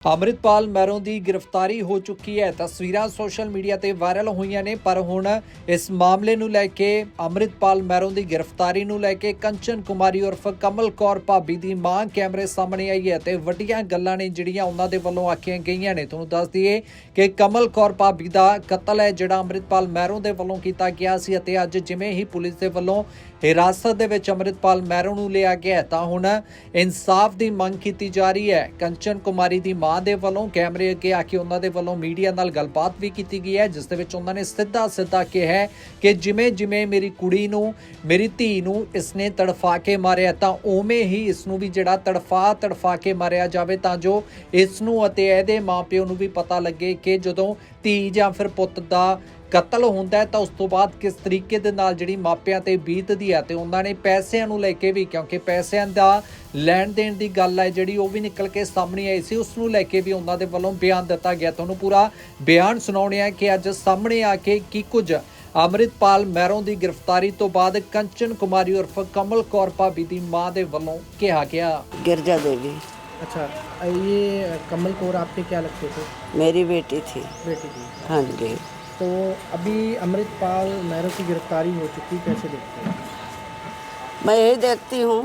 ਅੰਮ੍ਰਿਤਪਾਲ ਮੈਰੋਂ ਦੀ ਗ੍ਰਿਫਤਾਰੀ ਹੋ ਚੁੱਕੀ ਹੈ। ਤਸਵੀਰਾਂ ਸੋਸ਼ਲ ਮੀਡੀਆ ਤੇ ਵਾਇਰਲ ਹੋਈਆਂ ਨੇ, ਪਰ ਹੁਣ ਇਸ ਮਾਮਲੇ ਨੂੰ ਲੈ ਕੇ ਅੰਮ੍ਰਿਤਪਾਲ ਮੈਰੋਂ ਦੀ ਗ੍ਰਿਫਤਾਰੀ ਨੂੰ ਲੈ ਕੇ ਕੰਚਨ ਕੁਮਾਰੀ ਉਰਫ ਕਮਲ ਕੌਰ ਭਾਬੀ ਦੀ ਮਾਂ ਕੈਮਰੇ ਸਾਹਮਣੇ ਆਈ ਹੈ ਤੇ ਵੱਡੀਆਂ ਗੱਲਾਂ ਨੇ ਜਿਹੜੀਆਂ ਉਹਨਾਂ ਦੇ ਵੱਲੋਂ ਆਖੀਆਂ ਗਈਆਂ ਨੇ। ਤੁਹਾਨੂੰ ਦੱਸ ਦਈਏ ਕਿ ਕਮਲ ਕੌਰ ਭਾਬੀ ਦਾ ਕਤਲ ਹੈ ਜਿਹੜਾ ਅੰਮ੍ਰਿਤਪਾਲ ਮੈਰੋਂ ਦੇ ਵੱਲੋਂ ਕੀਤਾ ਗਿਆ ਸੀ ਅਤੇ ਅੱਜ ਜਿਵੇਂ ਹੀ ਪੁਲਿਸ ਦੇ ਵੱਲੋਂ ਹਿਰਾਸਤ ਦੇ ਵਿੱਚ ਅੰਮ੍ਰਿਤਪਾਲ ਮੈਰੋਂ ਨੂੰ ਲਿਆ ਗਿਆ ਤਾਂ ਹੁਣ ਇਨਸਾਫ ਦੀ ਮੰਗ ਕੀਤੀ ਜਾ ਰਹੀ ਹੈ। ਕੰਚਨ ਕੁਮਾਰੀ ਦੀ ਮਾਂ ਦੇ ਵੱਲੋਂ ਕੈਮਰੇ ਅੱਗੇ ਆ ਕੇ ਉਹਨਾਂ ਦੇ ਵੱਲੋਂ ਮੀਡੀਆ ਨਾਲ ਗੱਲਬਾਤ ਵੀ ਕੀਤੀ ਗਈ ਹੈ, ਜਿਸ ਦੇ ਵਿੱਚ ਉਹਨਾਂ ਨੇ ਸਿੱਧਾ ਕਿਹਾ ਕਿ ਜਿਵੇਂ ਮੇਰੀ ਕੁੜੀ ਨੂੰ, ਮੇਰੀ ਧੀ ਨੂੰ ਇਸਨੇ ਤੜਫਾ ਕੇ ਮਾਰਿਆ ਤਾਂ ਉਵੇਂ ਹੀ ਇਸ ਨੂੰ ਵੀ ਜਿਹੜਾ ਤੜਫਾ ਕੇ ਮਾਰਿਆ ਜਾਵੇ ਤਾਂ ਜੋ ਇਸ ਨੂੰ ਅਤੇ ਇਹਦੇ ਮਾਪਿਓ ਨੂੰ ਵੀ ਪਤਾ ਲੱਗੇ ਕਿ ਜਦੋਂ ਧੀ ਜਾਂ ਫਿਰ ਪੁੱਤ ਦਾ ਕਤਲ ਹੁੰਦਾ ਹੈ ਤਾਂ ਉਸ ਤੋਂ ਬਾਅਦ ਕਿਸ ਤਰੀਕੇ ਦੇ ਨਾਲ ਜਿਹੜੀ ਮਾਪਿਆਂ ਤੇ ਬੀਤਦੀ ਹੈ। ਤੇ ਉਹਨਾਂ ਨੇ ਪੈਸਿਆਂ ਨੂੰ ਲੈ ਕੇ ਵੀ, ਕਿਉਂਕਿ ਪੈਸਿਆਂ ਦਾ ਲੈਣ ਦੇਣ ਦੀ ਗੱਲ ਹੈ ਜਿਹੜੀ ਉਹ ਵੀ ਨਿਕਲ ਕੇ ਸਾਹਮਣੇ ਆਈ ਸੀ, ਉਸ ਨੂੰ ਲੈ ਕੇ ਵੀ ਉਹਨਾਂ ਦੇ ਵੱਲੋਂ ਬਿਆਨ ਦਿੱਤਾ ਗਿਆ। ਤੁਹਾਨੂੰ ਪੂਰਾ ਬਿਆਨ ਸੁਣਾਉਣੇ ਆ ਕਿ ਅੱਜ ਸਾਹਮਣੇ ਆ ਕੇ ਕੀ ਕੁਝ ਅੰਮ੍ਰਿਤਪਾਲ ਮੈਰੋਂ ਦੀ ਗ੍ਰਿਫਤਾਰੀ ਤੋਂ ਬਾਅਦ ਕੰਚਨ ਕੁਮਾਰੀ ਉਰਫ ਕਮਲ ਕੌਰ ਭਾਬੀ ਦੀ ਮਾਂ ਦੇ ਵੱਲੋਂ ਕਿਹਾ ਗਿਆ। गिरजा देवी अच्छा, ये कमल कौर आपके क्या लगते थे? मेरी बेटी थी। बेटी थी। हाँ जी। तो अभी अमृतपाल मैरो की गिरफ्तारी हो चुकी, कैसे देखते हैं? मैं यही देखती हूँ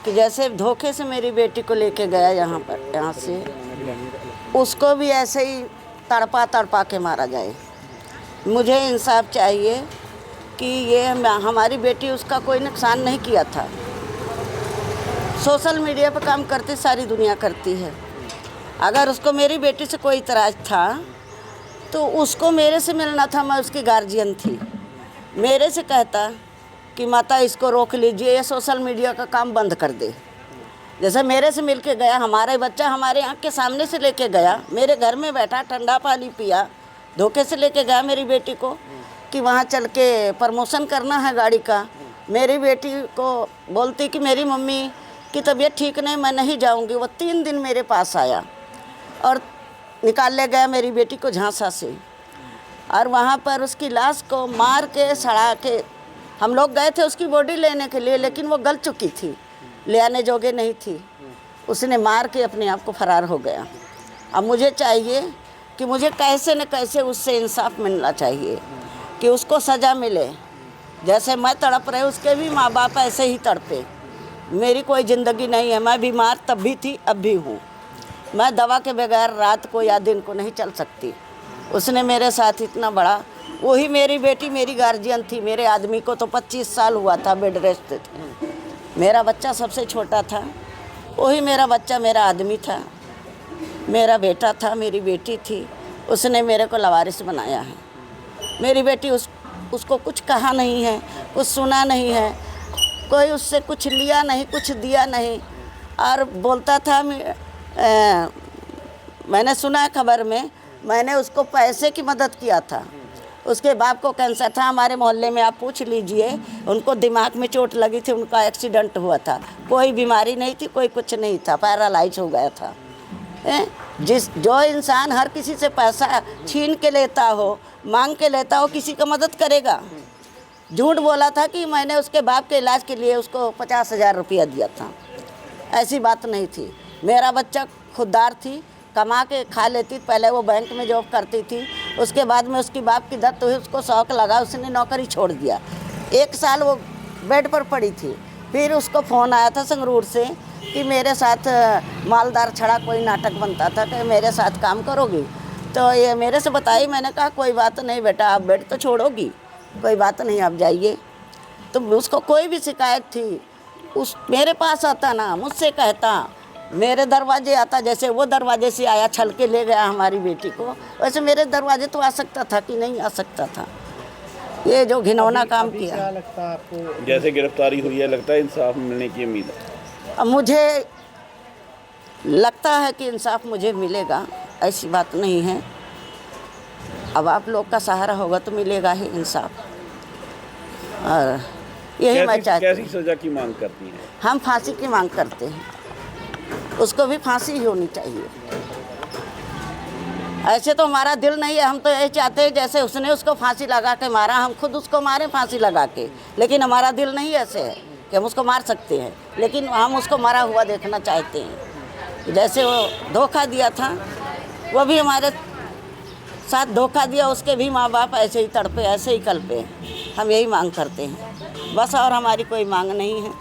कि जैसे धोखे से मेरी बेटी को लेके गया यहाँ से उसको भी ऐसे ही तड़पा के मारा जाए। मुझे इंसाफ चाहिए कि ये हमारी बेटी, उसका कोई नुकसान नहीं किया था। सोशल मीडिया पर काम करती सारी दुनिया करती है। अगर उसको मेरी बेटी से कोई इतराज़ था तो उसको मेरे से मिलना था। मैं उसकी गार्जियन थी। मेरे से कहता कि माता इसको रोक लीजिए, ये सोशल मीडिया का काम बंद कर दे। जैसे मेरे से मिल के गया, हमारा बच्चा हमारे आँख के सामने से लेके गया, मेरे घर में बैठा, ठंडा पानी पिया, धोखे से लेके गया मेरी बेटी को कि वहाँ चल के प्रमोशन करना है गाड़ी का। मेरी बेटी को बोलती कि मेरी मम्मी की तबीयत ठीक नहीं, मैं नहीं जाऊँगी। वो 3 दिन मेरे पास आया और निकाल ले गया मेरी बेटी को झांसा से, और वहाँ पर उसकी लाश को मार के सड़ा के हम लोग गए थे उसकी बॉडी लेने के लिए, लेकिन वो गल चुकी थी, ले आने जोगे नहीं थी। उसने मार के अपने आप को फरार हो गया। अब मुझे चाहिए कि मुझे कैसे न कैसे उससे इंसाफ मिलना चाहिए कि उसको सज़ा मिले। जैसे मैं तड़प रहे उसके भी माँ बाप ऐसे ही तड़पे। मेरी कोई ज़िंदगी नहीं है। मैं बीमार तब भी थी, अब भी हूँ। मैं दवा के बगैर रात को या दिन को नहीं चल सकती। उसने मेरे साथ इतना बड़ा, वही मेरी बेटी मेरी गार्जियन थी। मेरे आदमी को तो 25 साल हुआ था, बेड रेस्ट थे। मेरा बच्चा सबसे छोटा था, वही मेरा बच्चा मेरा आदमी था, मेरा बेटा था, मेरी बेटी थी। उसने मेरे को लवारिस बनाया है। मेरी बेटी उसको कुछ कहा नहीं है, कुछ सुना नहीं है, कोई उससे कुछ लिया नहीं, कुछ दिया नहीं। और बोलता था मैंने सुना खबर में, मैंने उसको पैसे की मदद किया था। उसके बाप को कैंसर था, हमारे मोहल्ले में आप पूछ लीजिए, उनको दिमाग में चोट लगी थी, उनका एक्सीडेंट हुआ था, कोई बीमारी नहीं थी, कोई कुछ नहीं था, पैरालाइज हो गया था। जो इंसान हर किसी से पैसा छीन के लेता हो, मांग के लेता हो, किसी का मदद करेगा? झूठ बोला था कि मैंने उसके बाप के इलाज के लिए उसको 50,000 रुपया दिया था। ऐसी बात नहीं थी। मेरा बच्चा खुददार थी, कमा के खा लेती। पहले वो बैंक में जॉब करती थी, उसके बाद में उसकी बाप की डेथ हुई, उसको शौक लगा, उसने नौकरी छोड़ दिया। 1 साल वो बेड पर पड़ी थी। फिर उसको फ़ोन आया था संगरूर से कि मेरे साथ मालदार छड़ा कोई नाटक बनता था कि मेरे साथ काम करोगी। तो ये मेरे से बताई। मैंने कहा कोई बात नहीं बेटा, आप बेड तो छोड़ोगी, कोई बात नहीं, आप जाइए। तो उसको कोई भी शिकायत थी उस मेरे पास आता ना, मुझसे कहता, मेरे दरवाजे आता। जैसे वो दरवाजे से आया, छल के ले गया हमारी बेटी को, वैसे मेरे दरवाजे तो आ सकता था कि नहीं आ सकता था। ये जो घिनौना काम किया। क्या लगता है आपको? जैसे गिरफ्तारी हुई है, लगता है इंसाफ मिलने की उम्मीद है? अब मुझे लगता है कि इंसाफ मुझे मिलेगा, ऐसी बात नहीं है। अब आप लोग का सहारा होगा तो मिलेगा ही इंसाफ। और यही मैं चाहती हूँ। कैसी सज़ा की मांग करती हैं? हम फांसी की मांग करते हैं, उसको भी फांसी ही होनी चाहिए। ऐसे तो हमारा दिल नहीं है, हम तो यही चाहते हैं जैसे उसने उसको फांसी लगा के मारा, हम खुद उसको मारें फांसी लगा के। लेकिन हमारा दिल नहीं ऐसे है कि हम उसको मार सकते हैं, लेकिन हम उसको मरा हुआ देखना चाहते हैं। जैसे वो धोखा दिया था, वो भी हमारे साथ धोखा दिया, उसके भी माँ बाप ऐसे ही तड़पे, ऐसे ही कल्पे। हम यही मांग करते हैं बस, और हमारी कोई मांग नहीं है।